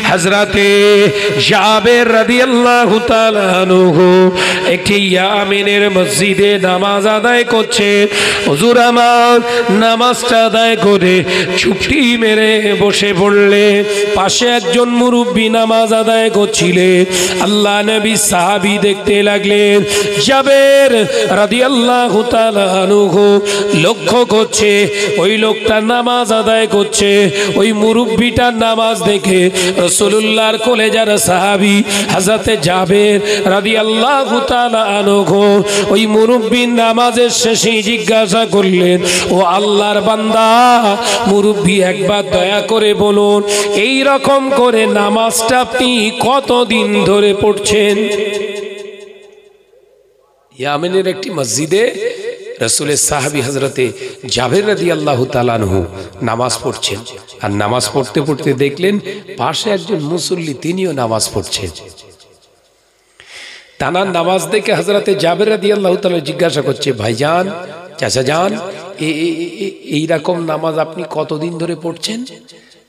হযরতে জাবের রাদিয়াল্লাহু তাআলা আনহু একটি ইয়ামিনের মসজিদে নামাজ আদায় করছে। হুজুর আমার নামাজটা আদায় করে ছুটি মেরে বসে পড়লে, পাশে একজন মুরব্বী নামাজ আদায় করছিলেন। আল্লাহ নবী সাহাবী দেখতে লাগলেন, জাবের রাদিয়াল্লাহু তাআলা আনহু লক্ষ্য করছে ওই লোকটা নামাজ আদায় করছে। ওই মুরব্বিটার নামাজ দেখে রাসূলুল্লাহর কলেজার সাহাবী হযরতে জাবের রাদিয়াল্লাহু তাআলা আনহু ওই মুরব্বির নামাজের শেষে জিজ্ঞাসা করলেন, ও আল্লাহর বান্দা মুরব্বি, একবার দয়া করে বলুন, এই রকম করে নামাজটা আপনি কতদিন ধরে পড়ছেন? ইয়ামেনের একটি মসজিদে রাসূলের সাহাবী হযরতে জাবের রাদিয়াল্লাহু তাআলা আনহু নামাজ পড়ছেন। আর নামাজ পড়তে পড়তে দেখলেন পাশে একজন মুসল্লি, তিনিও নামাজ পড়ছেন। তানার নামাজ দেখে হযরতে জাবের রাদিয়াল্লাহু তাআলা জিজ্ঞাসা করছে, ভাইজান, চাচা যান, এইরকম নামাজ আপনি কতদিন ধরে পড়ছেন?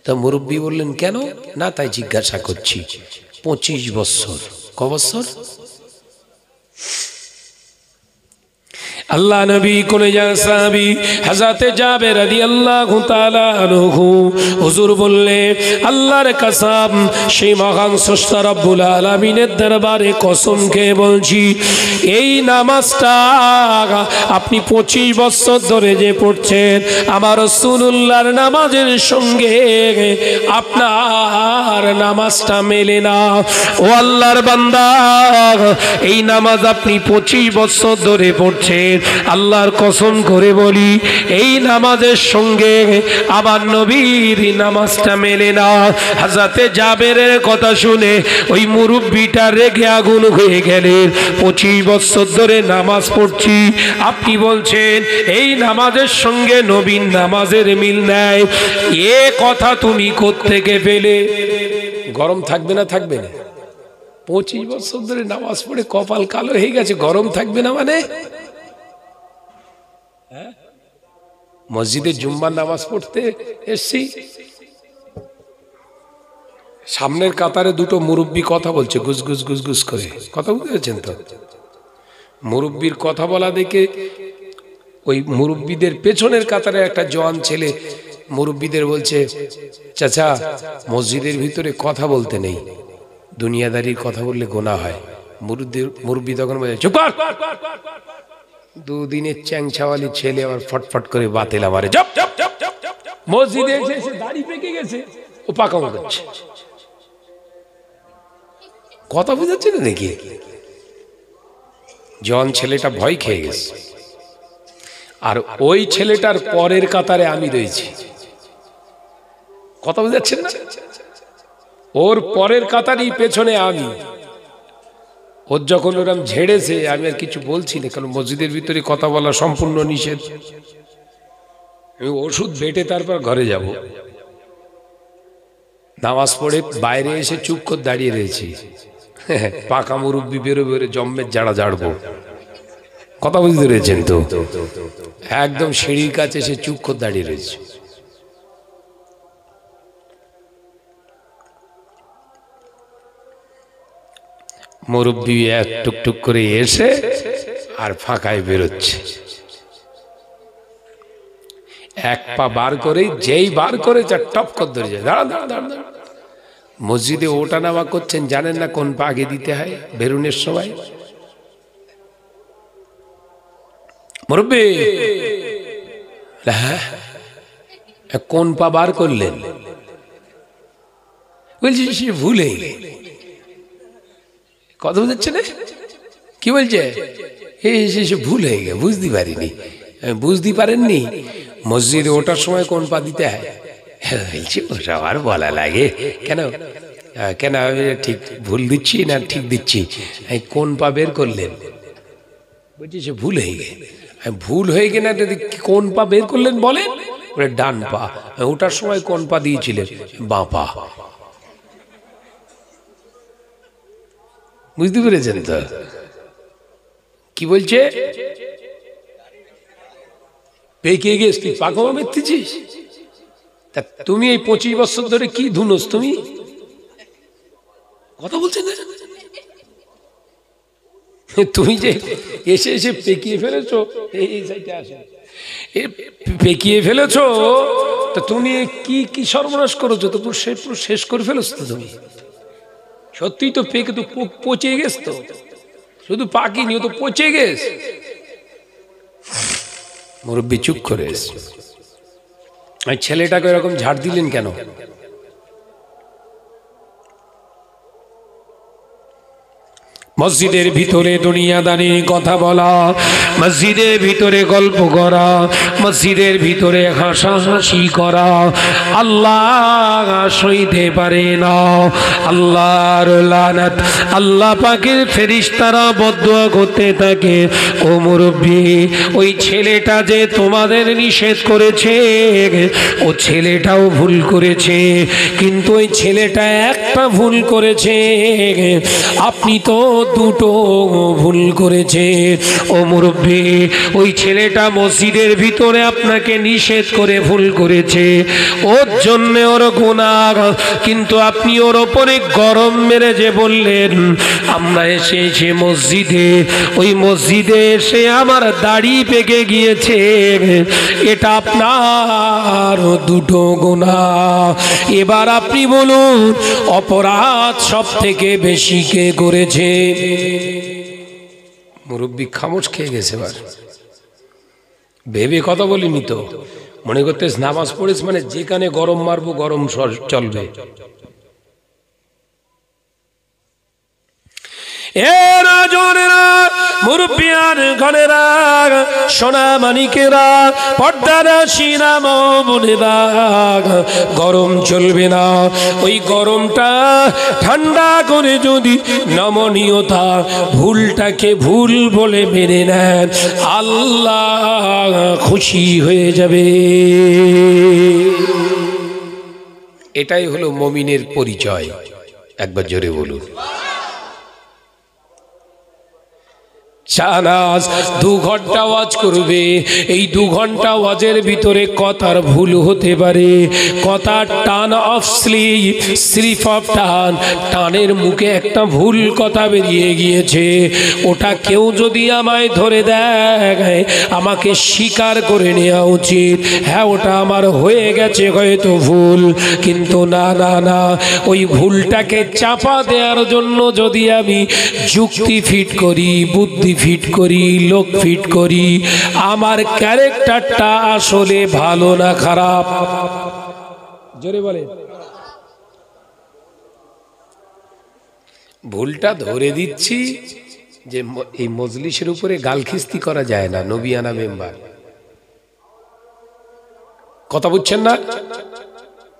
তো মুরব্বী বললেন, কেন? না, তাই জিজ্ঞাসা করছি। 25 বছর। ক বছর? আল্লাহ নবী কলেজার সাহাবী হযরতে জাবের রাদিয়াল্লাহু তাআলা আনহু হুজুর বললেন, আল্লাহর কসম, সেই মহান স্রষ্টা রব্বুল আলামিনের দরবারে কসম খেয়ে বলছি, এই নামাজটা আপনি 25 বছর ধরে যে পড়ছেন, আমার রাসূলুল্লাহর নামাজের সঙ্গে আপনার নামাজটা মেলে না। ও আল্লাহর বান্দা, এই নামাজ আপনি 25 বছর ধরে পড়ছেন, আল্লাহর কসম করে বলি, এই নামাজের সঙ্গে আমার নবীর নামাজটা মেলে না। হযরতে জাবেরের কথা শুনে ওই মুরব্বিটা রেগে আগুন হয়ে গেলেন। 25 বছর ধরে নামাজ পড়ছি, আপনি বলছেন এই নামাজের সঙ্গে নবীর নামাজের মিল নাই, এ কথা তুমি কোত্থেকে পেলে? গরম থাকবে না? থাকবে না? 25 বছর ধরে নামাজ পড়ে কপাল কালো হয়ে গেছে, গরম থাকবে না মানে? মসজিদে জুম্মার নামাজ পড়তে এসছি, সামনের কাতারে দুটো মুরব্বী কথা বলছে, গুস গুস গুস গুস করে কথা বুঝেছেন তো? মুরব্বীর কথা বলা দেখে ওই মুরব্বীদের পেছনের কাতারে একটা জওয়ান ছেলে মুরব্বীদের বলছে, চাচা, মসজিদের ভিতরে কথা বলতে নেই, দুনিয়াদারির কথা বললে গোনা হয়। মুরব্বি তখন বলে চুপ কর, দুদিনের চ্যাংছাওয়ালি ছেলে আবার ফটফট করে বাতেলা মারে। মসজিদে এসে দাড়ি পেকে গেছে, ও পাকামো করছে। কথা বুঝাচ্ছে না দেখি? জন ছেলেটা ভয় খেয়ে গেছে, আর ওই ছেলেটার পরের কাতারে আমি রয়েছি। কথা বুঝাচ্ছেন না? ওর পরের কাতারই পেছনে আমি। ওর যখন ওরম ঝেড়েছে আমি আর কিছু বলছি না, কারণ মসজিদের ভিতরে কথা বলা সম্পূর্ণ নিষেধ। আমি ওষুধ বেটে তারপর ঘরে যাব। নামাজ পড়ে বাইরে এসে চুপ করে দাঁড়িয়ে রয়েছি। পাকা মুরব্বি বেরো বেরো জম্মের জাড়া জাড়বো। কথা বুঝতে পেরেছেন তো? একদম সিঁড়ির কাছে এসে চুপ করে দাঁড়িয়ে রয়েছে। মুরব্বি এক টুকটুক করে এসে আর ফাঁকায় বেরোচ্ছে। এক পা বার করে, যেই বার করে যা টপ করে ধরে যায়। দাঁড়া দাঁড়া দাঁড়া দাঁড়া। মসজিদে ওটা নামা করছেন, জানেন না কোন পা আগে দিতে হয় বেরুনের সময়? মুরব্বি, হ্যাঁ কোন পা বার করলেন? বলছি সে ভুলে। কথা বুঝাচ্ছে না? কি বলছে? সে ভুল হয়ে গে, বুঝতে পারিনি। বুঝতে পারেননি? মসজিদে ওঠার সময় কোন পা দিতে হয়? বলছি ওটা আর বলা লাগে কেন? কেন আমি ঠিক ভুল দিচ্ছি না ঠিক দিচ্ছি? কোন পা বের করলেন? বলছি সে ভুল হয়ে গে। ভুল হয়ে গে না, কোন পা বের করলেন বলেন? ডান পা। ওঠার সময় কোন পা দিয়েছিলেন? বাঁ পা। বুঝতে পেরেছেন তো? কি বলছে? পেকে গেছ তুই, পাকামা মেতেছিস? তা তুমি এই 25 বছর ধরে কি ধুনোস তুমি? কথা বলছে না? তুমি যে এসে এসে পেকিয়ে ফেলেছো, এই সাইডে আসে, পেকিয়ে ফেলেছো, তা তুমি কি কি সর্বনাশ করেছো? তো পুরো শেষ করে ফেলেছো তো তুমি। সত্যি তো পেকে তো পচে গেছ, তো শুধু পাকিনি, ও তো পচে গেছ। মুরব্বি চুপ করে ছেলেটাকে এরকম ঝাড় দিলেন কেন? মসজিদের ভিতরে দুনিয়াদারির কথা বলা, মসজিদের ভিতরে গল্প করা, মসজিদের ভিতরে হাসাহাসি করা আল্লাহ সইতে পারে না। আল্লাহর লানত, আল্লাহ পাকের ফেরেশতারা বদদুয়া করতে থাকে, ও মুরব্বি ওই ছেলেটা যে তোমাদের নিষেধ করেছে ও ছেলেটাও ভুল করেছে, কিন্তু ওই ছেলেটা একটা ভুল করেছে, আপনি তো দুটো ভুল করেছে। ও মুরব্বি ওই ছেলেটা মসজিদের ভিতরে আপনাকে নিষেধ করে ভুল করেছে, ওর জন্য ওর গুনাহ, কিন্তু আপনি ওর ওপরে গরম মেরে যে বললেন আমরা এসেছি মসজিদে, ওই মসজিদে এসে আমার দাড়ি পেকে গিয়েছে, এটা আপনার দুটো গুনাহ। এবার আপনি বলুন অপরাধ সব থেকে বেশি কে করেছে? মুরব্বি খামোশ খেয়ে গেছে। এবার ভেবে কথা বলিনি তো, মনে করতে নামাজ পড়েছ মানে যেখানে গরম মারবো গরম চলবে। মুরব্বিয়ান ঘরেরা, সোনা মানিকেরা, পর্দারা শিরা বোনেরা, গরম চলবে না। ওই গরমটা ঠান্ডা করে যদি নমনীয়তা, ভুলটাকে ভুল বলে মেনে নেন, আল্লাহ খুশি হয়ে যাবে। এটাই হলো মুমিনের পরিচয়। একবার জোরে বলুন। শাহনাজ 2 ঘন্টা ওয়াজ করবে। এই 2 ঘন্টা ওয়াজের ভিতরে কথার ভুল হতে পারে, কথার টান অফ স্লিপ অফ টান, টানের মুখে একটা ভুল কথা বেরিয়ে গিয়েছে। ওটা কেউ যদি আমায় ধরে দেয় আমাকে স্বীকার করে নেওয়া উচিত, হ্যাঁ ওটা আমার হয়ে গেছে হয়তো ভুল, কিন্তু না না না, ওই ভুলটাকে চাপা দেওয়ার জন্য যদি আমি যুক্তি ফিট করি, বুদ্ধি ফিট করি, লোক ফিট করি, আমার ক্যারেক্টারটা আসলে ভালো না খারাপ? জোরে বলে। ভুলটা ধরে দিচ্ছি যে এই মজলিসের উপরে গালখিস্তি করা যায় না, নবিয়ানা মেম্বার, কথা বুঝছেন না?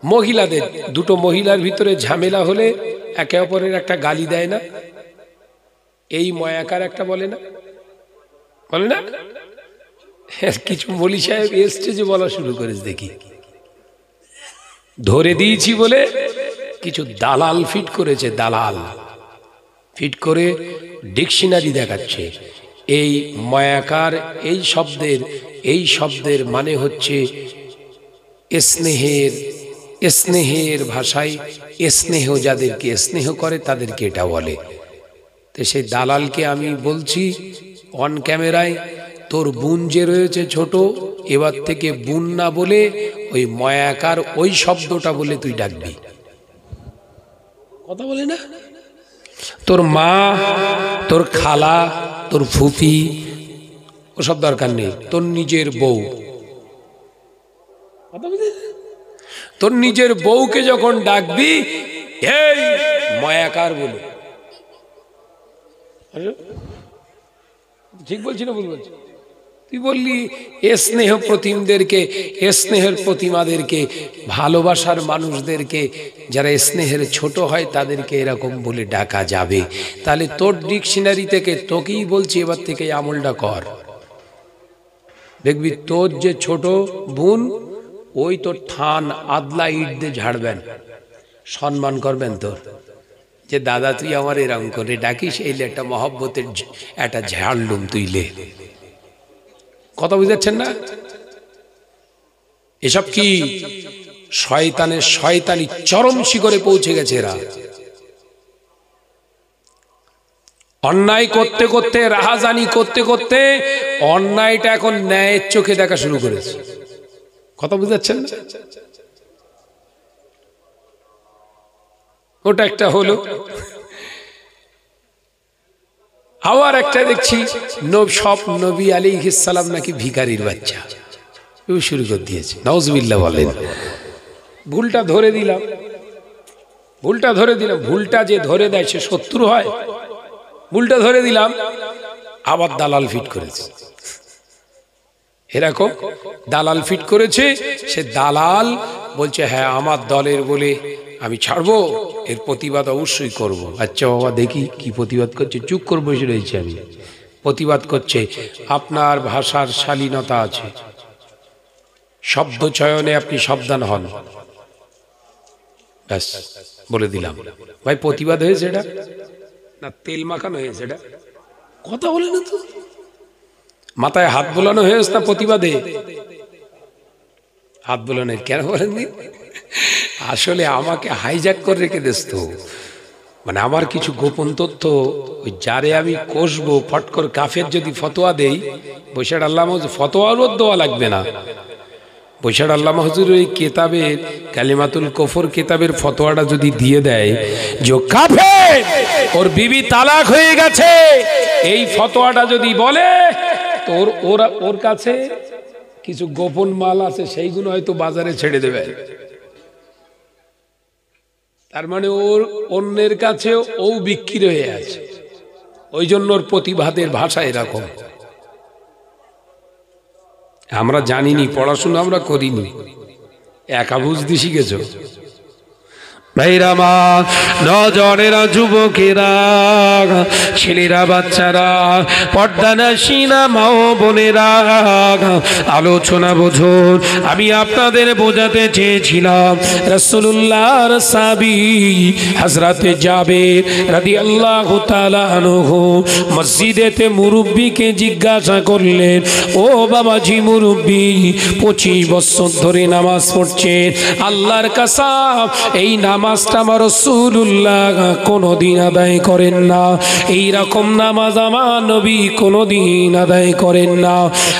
মহিলাদের, 2টো মহিলার ভিতরে ঝামেলা হলে একে অপরের একটা গালি দেয় না, এই ময়াকার একটা বলে না, বলে না? কিছু মলি সাহেব স্টেজে বলা শুরু করেছে, দেখি ধরে দিয়েছি বলে কিছু দালাল ফিট করেছে, দালাল ফিট করে ডিকশনারি দেখাচ্ছে। এই ময়াকার এই শব্দের মানে হচ্ছে স্নেহের ভাষায় স্নেহ, যাদেরকে স্নেহ করে তাদেরকে এটা বলে। তো সেই দালালকে আমি বলছি অন ক্যামেরায়, তোর বোন যে রয়েছে ছোট, এবার থেকে বোন না বলে ওই ময়াকার ওই শব্দটা বলে তুই ডাকবি, কথা বলে না? তোর মা, তোর খালা, তোর ফুফি ওসব দরকার নেই, তোর নিজের বউ, তোর নিজের বউকে যখন ডাকবি এই ময়াকার বলে। ঠিক বলছি না ভুল বলছি? তুই বললি স্নেহ প্রতিমদেরকে, স্নেহের প্রতিমাদেরকে, ভালোবাসার মানুষদেরকে, যারা স্নেহের ছোট হয় তাদেরকে এরকম বলে ডাকা যাবে। তাহলে তোর ডিকশনারি থেকে তোকেই বলছি এবার থেকে আমলটা কর, দেখবি তোর যে ছোট বোন ওই তোর থান আদলা ইট দিয়ে ঝাড়বেন, সম্মান করবেন তোর, যে দাদা তুই আমার এরকম করে ডাকিস, এইলে একটা মহব্বতের একটা ঝাড়লুম তুই লে, কথা বুঝাচ্ছেন না? এসব কি শয়তানি চরম শিখরে পৌঁছে গেছে এরা। অন্যায় করতে করতে, রাহাজানি করতে করতে অন্যায়টা এখন ন্যায়ের চোখে দেখা শুরু করেছে, কথা বুঝাচ্ছেন না? ওটা একটা হলো। আবার একটা দেখছি সব নবী আলাইহিস সালাম নাকি ভিখারির বাচ্চা, শুরু করে দিয়েছে, নাউজুবিল্লাহ বলেন। ভুলটা ধরে দিলাম, ভুলটা যে ধরে দেয় সে শত্রু হয়? ভুলটা ধরে দিলাম, আবার দালাল ফিট করেছে, এরকম দালাল ফিট করেছে। সে দালাল বলছে হ্যাঁ আমার দলের বলে আমি ছাড়বো, এর প্রতিবাদ অবশ্যই করব। আচ্ছা বাবা দেখি কি প্রতিবাদ করছে, চুপ করে বসে রয়েছে আমি। প্রতিবাদ করছে আপনার ভাষার শালীনতা আছে, শব্দ চয়নে আপনি সাবধান হন, ব্যাস বলে দিলাম। ভাই প্রতিবাদ হয়েছে এটা না তেল মাখানো হয়েছে? এটা কথা বলে না তো, মাথায় হাত বোলানো হয়েছে না প্রতিবাদে? হাত বোলানো কেন বলেননি? আসলে আমাকে হাইজ্যাক করে রেখে দিস তো, মানে আমার কিছু গোপন তথ্য ওই যারে আমি কষবো ফটকর কাফের যদি ফতোয়া দেই, বৈশাখ আল্লাহ ফতোয়ারও দেওয়া লাগবে না, বৈশাখ আল্লামা হুজুর ওই কেতাবের কালিমাতুল কুফর কেতাবের ফতোয়াটা যদি দিয়ে দেয় যে কাফের, ওর বিবি তালাক হয়ে গেছে, এই ফতোয়াটা যদি বলে, তোর ওর কাছে কিছু গোপন মাল আছে, সেইগুলো হয়তো বাজারে ছেড়ে দেবে। তার মানে ওর অন্যের কাছে ও বিক্রি হয়ে আছে, ওই জন্য ওর প্রতিবাদের ভাষা এরকম। আমরা জানিনি, পড়াশোনা আমরা করিনি, একা বুঝতে শিখেছ। ভাইরা মা, নজনেরা, যুবকেরা, ছেলেরা, বাচ্চারা, পর্দানাসীনা মা ও বোনেরা, আলোচনা বুঝুন। আমি আপনাদের বোঝাতে চেয়েছিলাম রাসূলুল্লাহর সাহাবী হযরতে জাবের রাদিয়াল্লাহু তাআলা আনহু মসজিদেতে মুরব্বিকে জিজ্ঞাসা করলেন, ও বাবাজি মুরব্বি, 25 বছর ধরে নামাজ পড়ছেন, আল্লাহর কসম এই নামাজটা আমার রাসূলুল্লাহ কোনোদিন আদায় করেন না, এই রকম নামাজ আমার নবী কোনোদিন আদায় করেন না।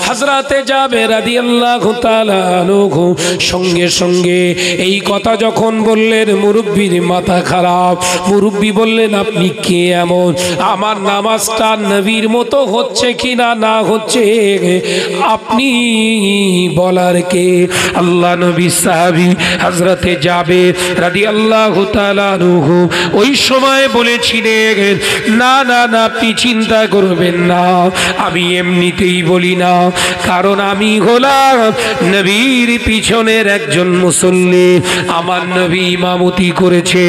হযরতে জাবের রাদিয়াল্লাহু তাআলা আনহু সঙ্গে সঙ্গে এই কথা যখন বললেন, মুরব্বির মাথা খারাপ। মুরব্বি বললেন, আপনি কে এমন? আমার নামাজটা নবীর মতো হচ্ছে কিনা না হচ্ছে আপনি বলার কে? আল্লাহ নবী সাহাবী হযরতে জাবের রাদিয়াল্লাহু তাআলা আনহু ওই সময় বলেছিলেন, না না না, আপনি চিন্তা করবেন না, আমি এমনিতেই বলি না, কারণ আমি হলাম নবীর পিছনের একজন মুসল্লি। আমার নবী ইমামতি করেছে,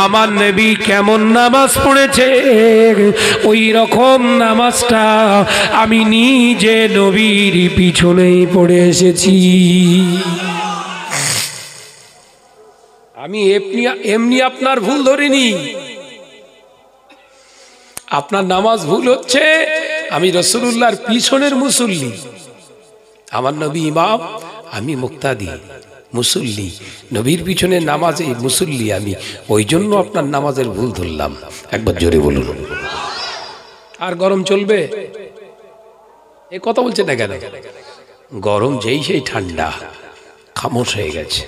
আমার নবী কেমন নামাজ পড়েছে ওই রকম নামাজটা আমি নিজে নবীর পিছনেই পড়ে এসেছি। আমি এমনি আপনার ভুল ধরিনি। আপনার নামাজ ভুল হচ্ছে, আমি রাসূলুল্লাহর পিছনের মুসল্লি, আমার নবী ইমাম, আমি মুক্তাদি মুসল্লি, নবীর পিছনে নামাজে মুসল্লি আমি, ওই জন্য আপনার নামাজের ভুল ধরলাম। একবার জোরে বলুন। আর গরম চলবে? এ কথা বলছে না কেন? গরম যেই সেই ঠান্ডা, খামোশ হয়ে গেছে।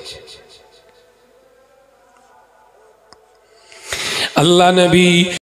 আল্লাহ নবী